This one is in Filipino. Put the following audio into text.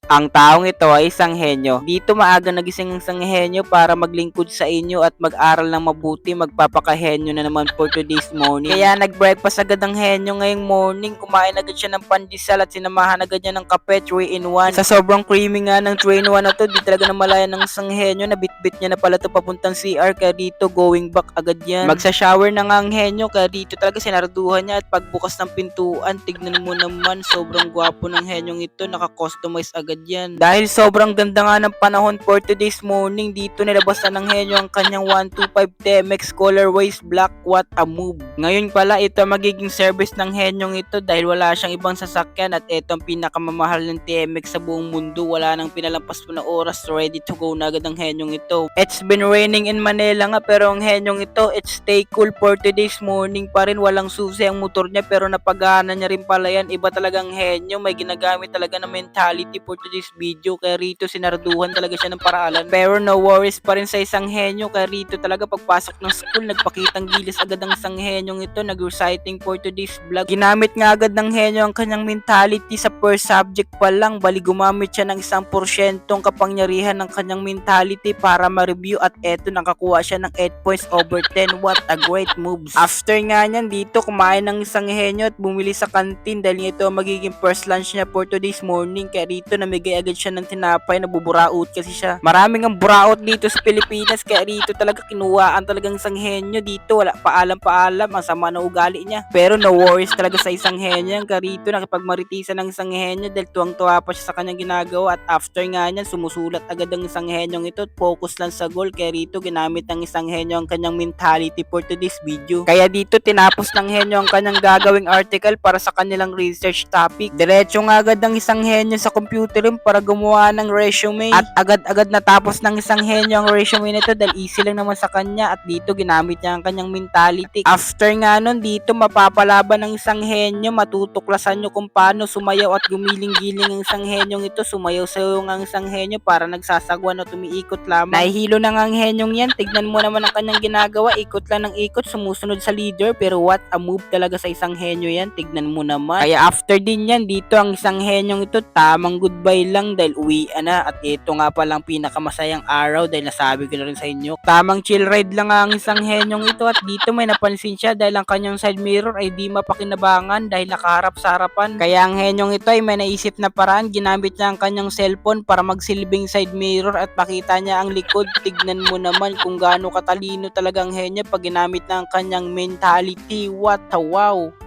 Ang taong ito ay isang henyo. Dito maaga nagising ang isang henyo para maglingkod sa inyo at mag-aral ng mabuti. Magpapakahenyo na naman for today's morning. Kaya nag-breakfast agad ang henyo ngayong morning. Kumain agad siya ng pandesal at sinamahan agad niya ng kape 3 in 1. Sa sobrang creamy nga ng 3 in 1 na to, di talaga namalayan ng isang henyo na bitbit niya na pala to papuntang CR. Kaya dito going back agad yan. Magsa-shower na nga ang henyo kaya dito talaga sinarduhan niya at pagbukas ng pintuan, tignan mo naman sobrang gwapo ng henyong ito. Naka-customize agad yan. Dahil sobrang ganda nga ng panahon for today's morning, dito nilabasan ng henyo ang kanyang 125 TMX colorways black. What a move. Ngayon pala ito magiging service ng henyong ito dahil wala siyang ibang sasakyan at ito ang pinakamamahal ng TMX sa buong mundo. Wala nang pinalampas po na oras, ready to go na agad ang henyong ito. It's been raining in Manila nga pero ang henyong ito, it's stay cool for today's morning pa rin. Walang susi ang motor niya pero napagana niya rin pala yan. Iba talagang henyo, may ginagamit talaga na mentality for today's video. Kaya rito sinarduhan talaga siya ng paralan. Pero no worries pa rin sa isang henyo. Kaya rito talaga pagpasok ng school, nagpakitang gilis agad ang isang henyong ito. Nag-reciting for today's vlog. Ginamit nga agad ng henyo ang kanyang mentality sa first subject pa lang. Bali gumamit siya ng 1% kapangyarihan ng kanyang mentality para ma-review at eto nakakuha siya ng 8 points over 10. What a great moves. After nga niyan dito kumain ng isang henyo at bumili sa kantin dahil ito ang magiging first lunch niya for today's morning. Kaya rito namigay agad siya ng tinapay na buburaot kasi siya. Maraming ang buraot dito sa Pilipinas kaya rito talaga kinuhaan talagang isang henyo dito. Wala paalam-paalam ang sama na ugali niya. Pero no worries talaga sa isang henyo. Kaya rito nakipagmaritisan ng isang henyo dahil tuwang-tuwa pa siya sa kanyang ginagawa at after nga niyan sumusulat agad ang isang henyong ito at focus lang sa goal. Kaya rito ginamit ng isang henyo ang kanyang mentality for today's video. Kaya dito tinapos ng henyo ang kanyang gagawing article para sa kanilang research topic. Diretso nga agad ang isang henyo sa computer room para gumawa ng resume at agad-agad natapos ng isang henyo ang resume nito dahil easy lang naman sa kanya at dito ginamit niya ang kanyang mentality. After nga nun dito mapapalaban ng isang henyo, matutuklasan nyo kung paano sumayaw at gumiling-giling ang isang henyong ito. Sumayaw-sayaw ang isang henyo para nagsasagwan o tumiikot lamang. Nahihilo na nga ang henyong yan. Tignan mo naman ang kanyang ginagawa. Ikot lang ng ikot, sumusunod sa leader pero what a move talaga sa isang henyo yan. Tignan mo naman. Kaya after din yan, dito ang isang henyong ito tamang goodbye lang dahil uwian na at ito nga palang pinakamasayang araw dahil nasabi ko na rin sa inyo. Tamang chill ride lang ang isang henyong ito at dito may napansin siya dahil ang kanyang side mirror ay di mapakinabangan dahil nakaharap sa harapan. Kaya ang henyong ito ay may naisip na paraan. Ginamit niya ang kanyang cellphone para magsilbing side mirror at makita niya ang likod. Tignan mo naman kung gaano katalino talagang henyo pag ginamit na ang kanyang mentality. What a wow!